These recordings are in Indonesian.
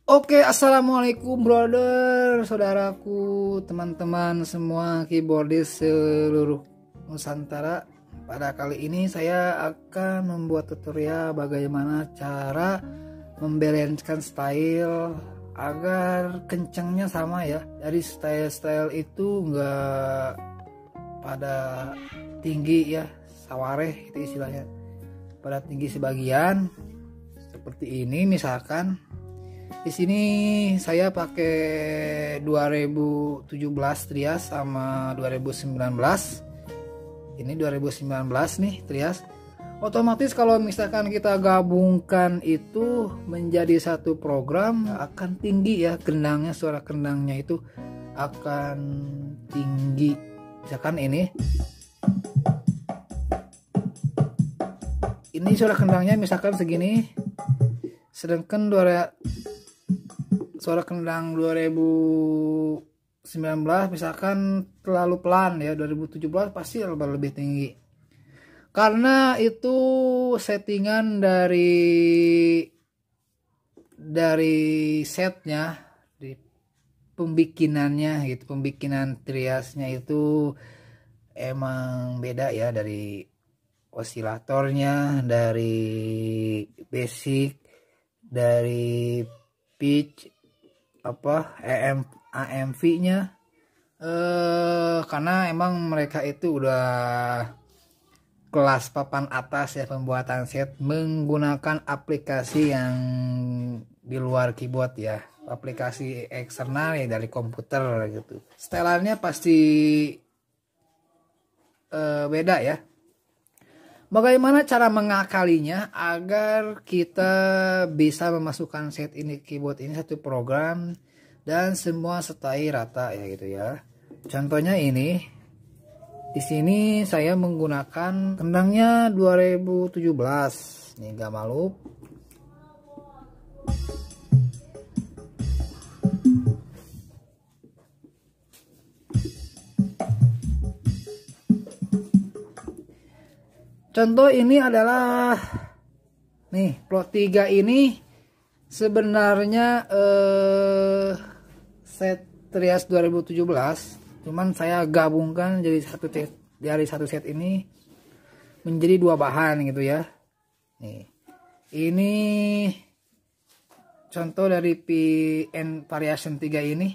Oke, assalamualaikum brother, saudaraku, teman-teman semua keyboardis seluruh Nusantara. Pada kali ini saya akan membuat tutorial bagaimana cara membalancekan style agar kencangnya sama ya. Dari style-style itu enggak pada tinggi ya, sawareh itu istilahnya. Pada tinggi sebagian seperti ini misalkan. Di sini saya pakai 2017 Trias sama 2019. Ini 2019 nih Trias. Otomatis kalau misalkan kita gabungkan itu menjadi satu program akan tinggi ya kendangnya, suara kendangnya itu akan tinggi. Misalkan ini suara kendangnya misalkan segini. Sedangkan suara kendang 2019 misalkan terlalu pelan ya, 2017 pasti lebih tinggi. Karena itu settingan dari setnya, di pembikinannya gitu, pembikinan triasnya itu emang beda ya, dari osilatornya, dari basic, dari pitch AMV-nya, karena emang mereka itu udah kelas papan atas ya pembuatan set menggunakan aplikasi yang di luar keyboard ya, aplikasi eksternal ya dari komputer gitu. Setelannya pasti beda ya. Bagaimana cara mengakalinya agar kita bisa memasukkan set ini, keyboard ini satu program dan semua setai rata ya gitu ya. Contohnya ini. Di sini saya menggunakan kendangnya 2017. Nih Gamma Loop. Contoh ini adalah nih plot 3 ini sebenarnya set Trias 2017, cuman saya gabungkan jadi satu set ini menjadi dua bahan gitu ya. Nih ini contoh dari PN variation 3 ini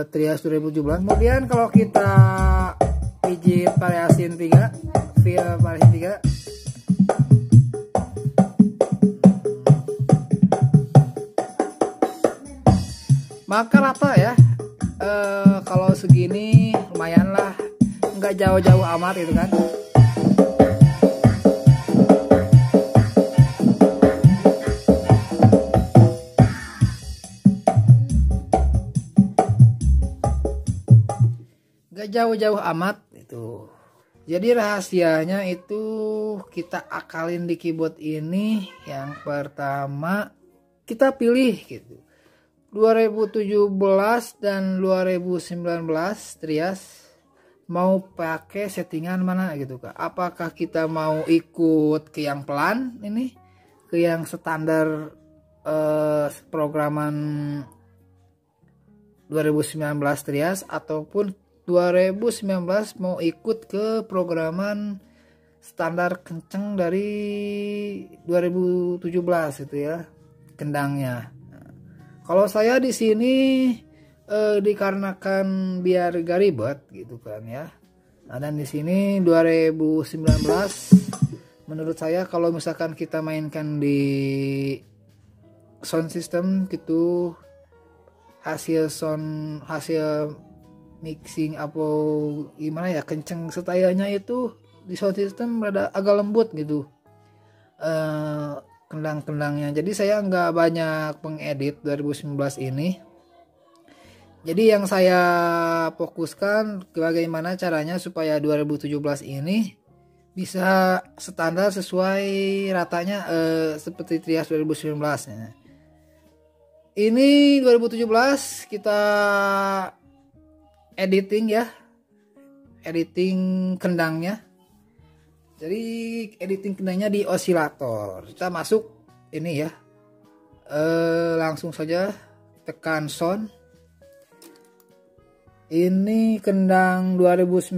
Trias 2017. Kemudian kalau kita pijit variasi 3, feel variasi 3, maka rata ya. Kalau segini lumayan lah, nggak jauh-jauh amat gitu kan. Nggak jauh-jauh amat itu. Jadi rahasianya itu kita akalin di keyboard ini. Yang pertama kita pilih gitu 2017 dan 2019 Trias mau pakai settingan mana gitu Kak. Apakah kita mau ikut ke yang pelan ini, ke yang standar programan 2019 Trias, ataupun 2019 mau ikut ke programan standar kenceng dari 2017 itu ya kendangnya. Kalau saya di sini dikarenakan biar gak ribet gitu kan ya. Nah, dan di sini 2019 menurut saya kalau misalkan kita mainkan di sound system gitu, hasil mixing apa gimana ya, kenceng setayanya itu di sound system rada agak lembut gitu kendang-kendangnya. Jadi saya nggak banyak pengedit 2019 ini. Jadi yang saya fokuskan bagaimana caranya supaya 2017 ini bisa standar sesuai ratanya seperti Trias 2019 ya. Ini 2017 kita editing ya, editing kendangnya. Jadi editing kendangnya di osilator. Kita masuk ini ya, Langsung saja tekan sound. Ini kendang 2019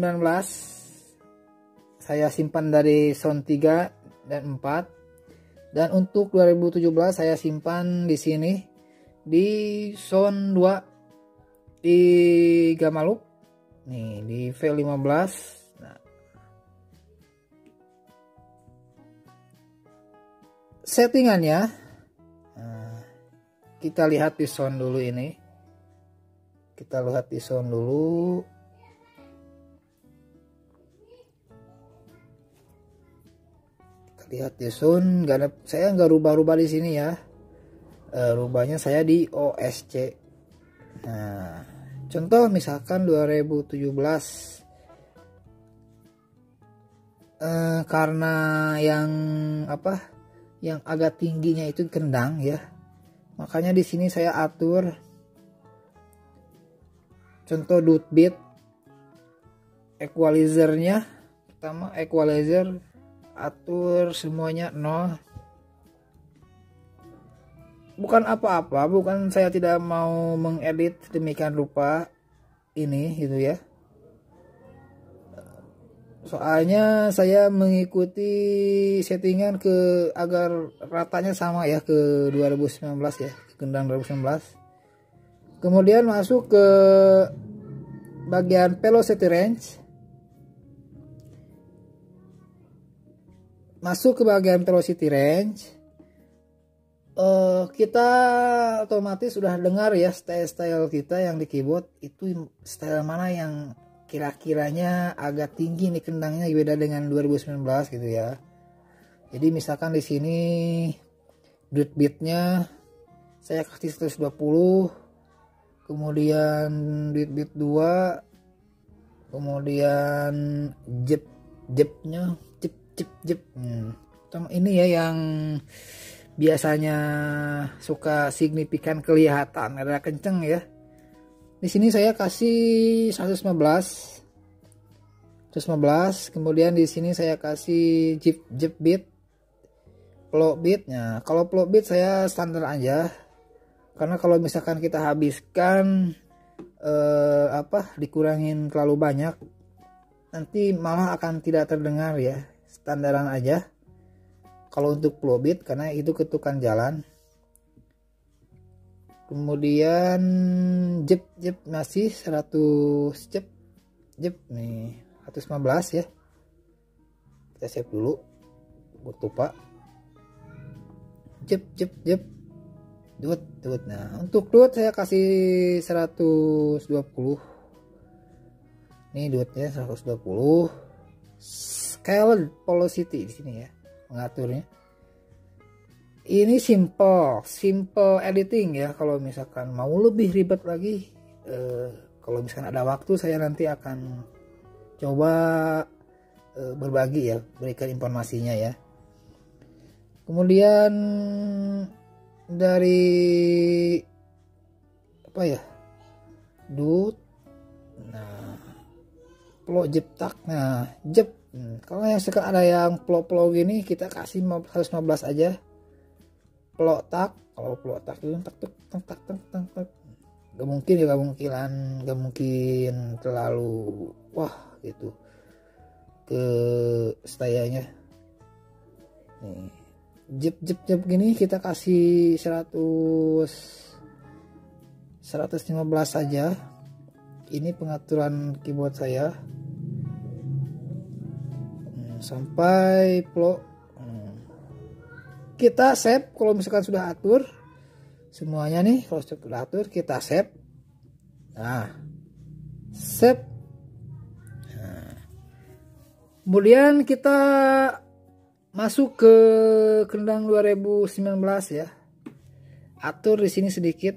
saya simpan dari sound 3 dan 4, dan untuk 2017 saya simpan di sini di sound 2 di gamma loop nih, di V15. Nah, settingannya kita lihat di sound dulu. Ini kita lihat di sound dulu. Kita lihat di sound, saya nggak rubah-rubah di sini ya. Rubahnya saya di OSC. Nah, contoh misalkan 2017, karena yang agak tingginya itu kendang ya, makanya di sini saya atur. Contoh dud beat, equalizernya pertama, equalizer atur semuanya 0. Bukan apa-apa, bukan saya tidak mau mengedit demikian rupa ini gitu ya. Soalnya saya mengikuti settingan agar ratanya sama ya ke 2019 ya, kendang 2019. Kemudian masuk ke bagian velocity range. Masuk ke bagian velocity range. Kita otomatis sudah dengar ya style kita yang di keyboard itu style mana yang kira-kiranya agak tinggi nih kendangnya, beda dengan 2019 gitu ya. Jadi misalkan di sini dud beatnya saya kasih 120, kemudian dud beat 2, kemudian jepnya jep. Ini ya yang biasanya suka signifikan kelihatan ada kenceng ya. Di sini saya kasih 115, kemudian di sini saya kasih jep beat, flow beatnya. Kalau flow beat saya standar aja, karena kalau misalkan kita habiskan dikurangin terlalu banyak, nanti malah akan tidak terdengar ya. Standaran aja kalau untuk flow beat, karena itu ketukan jalan. Kemudian jep masih 100 jep nih 115 ya. Kita save dulu buat lupa. Jep dud. Nah, untuk dud saya kasih 120. Nih dudnya 120. Scale velocity di sini ya, mengaturnya. Ini simple editing ya. Kalau misalkan mau lebih ribet lagi, kalau misalkan ada waktu, saya nanti akan coba berbagi ya, berikan informasinya ya. Kemudian dari dud, nah flow jeptak, nah jep. Kalau yang sekarang ada yang flow gini, kita kasih 115 aja. Flow tak, kalau flow tak itu tak. Gak mungkin terlalu wah gitu ke stylenya. Nih jep gini kita kasih 115 saja. Ini pengaturan keyboard saya sampai flow. Kita save kalau misalkan sudah atur semuanya nih. Kalau sudah atur kita save. Nah, save. Nah, kemudian kita masuk ke kendang 2019 ya. Atur di sini sedikit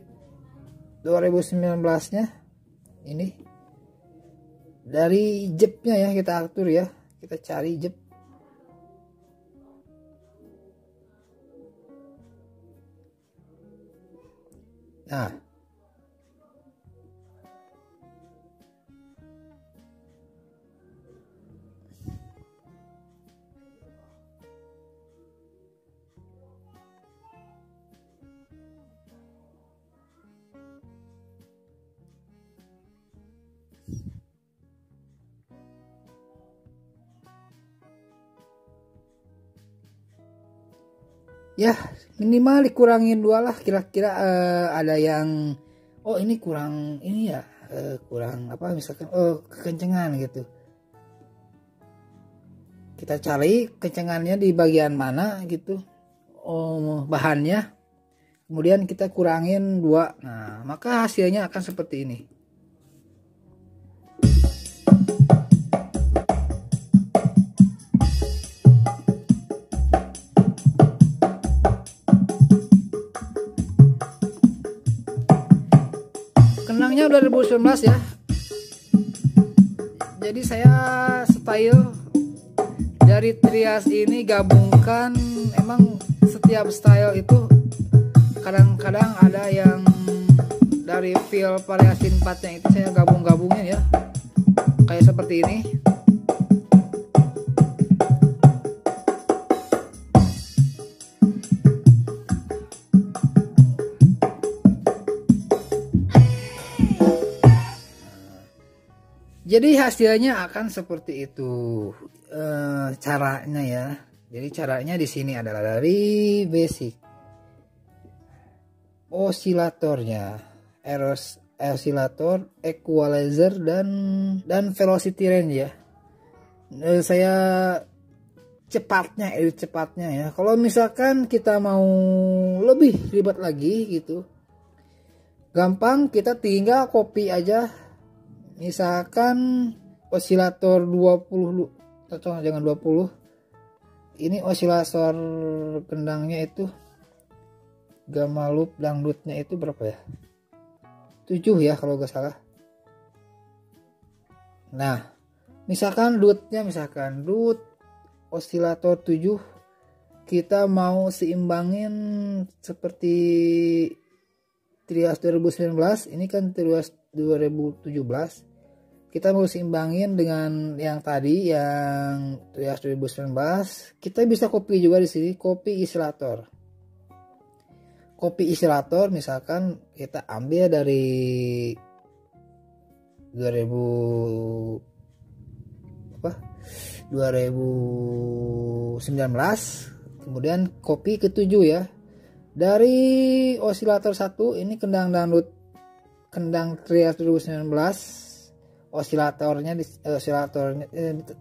2019-nya. Ini dari jepnya ya, kita atur ya. Kita cari jep. Nah, Ya minimal dikurangin 2 lah kira-kira. Ada yang oh ini kurang ini ya, kurang apa misalkan kekencengan gitu, kita cari kencengannya di bagian mana gitu, bahannya, kemudian kita kurangin 2. Nah maka hasilnya akan seperti ini. Kendangnya udah 2019 ya. Jadi saya style dari Trias ini gabungkan. Emang setiap style itu kadang-kadang ada yang dari feel variasi 4-nya itu saya gabung-gabungin ya, kayak seperti ini. Jadi hasilnya akan seperti itu caranya ya. Jadi caranya di sini adalah dari basic, osilatornya, osilator, equalizer dan velocity range ya. Saya cepatnya ya. Kalau misalkan kita mau lebih ribet lagi gitu, gampang, kita tinggal copy aja. Misalkan osilator 20 atau jangan 20. Ini osilator kendangnya itu gamma loop dangdutnya itu berapa ya? 7 ya kalau gak salah. Nah, misalkan dut osilator 7, kita mau seimbangin seperti Trias 2019, ini kan Trias 2017. Kita mau seimbangin dengan yang tadi, yang Trias 2019. Kita bisa copy juga di sini, copy isilator. Copy isilator misalkan kita ambil dari 2019, kemudian copy ke 7 ya. Dari osilator 1 ini kendang Trias 2019, osilatornya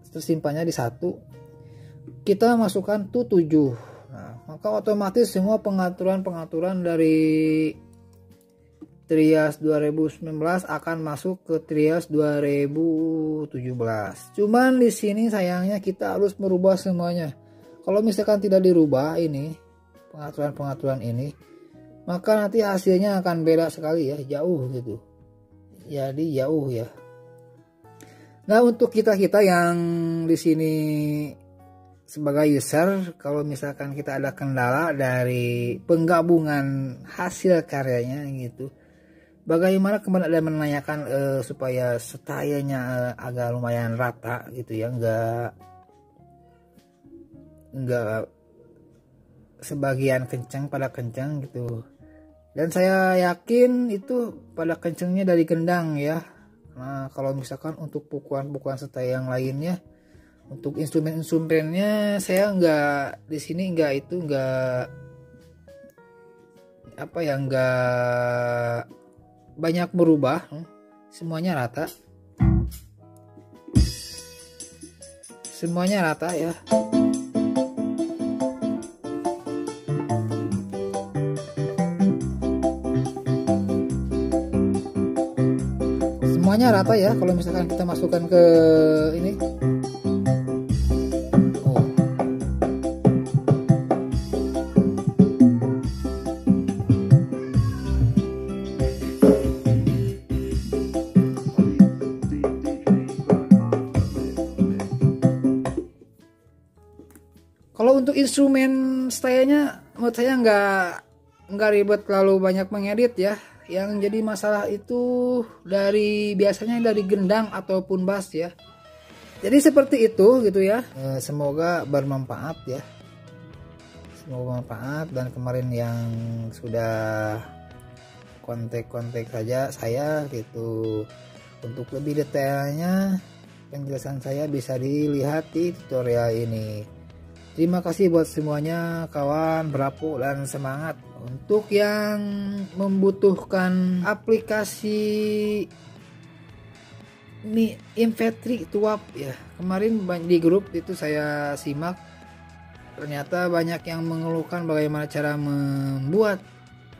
tersimpannya di 1, kita masukkan tuh 7. Nah, maka otomatis semua pengaturan dari Trias 2019 akan masuk ke Trias 2017. Cuman di sini sayangnya kita harus merubah semuanya. Kalau misalkan tidak dirubah ini pengaturan ini, maka nanti hasilnya akan beda sekali ya, jauh gitu. Jadi jauh ya. Nah, untuk kita yang di sini sebagai user, kalau misalkan kita ada kendala dari penggabungan hasil karyanya gitu, bagaimana kemarin ada menanyakan supaya stylenya agak lumayan rata gitu ya, enggak sebagian kencang pada kencang gitu. Dan saya yakin itu pada kencangnya dari kendang ya. Nah, kalau misalkan untuk pukulan-pukulan style yang lainnya, untuk instrumennya saya nggak di sini nggak banyak berubah, semuanya rata ya. Semuanya rata ya kalau misalkan kita masukkan ke ini. Kalau untuk instrumen stylenya menurut saya nggak ribet lalu banyak mengedit ya. Yang jadi masalah itu biasanya dari gendang ataupun bass ya. Jadi seperti itu gitu ya. Semoga bermanfaat ya. Semoga bermanfaat. Dan kemarin yang sudah kontak saja saya gitu. Untuk lebih detailnya penjelasan saya bisa dilihat di tutorial ini. Terima kasih buat semuanya kawan, berapu dan semangat. Untuk yang membutuhkan aplikasi ini MP3 tuap ya, kemarin di grup itu saya simak, ternyata banyak yang mengeluhkan bagaimana cara membuat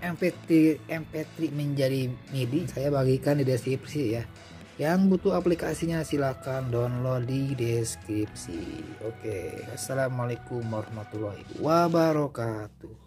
MP3 menjadi MIDI. Saya bagikan di deskripsi ya. Yang butuh aplikasinya silahkan download di deskripsi. Oke, assalamualaikum warahmatullahi wabarakatuh.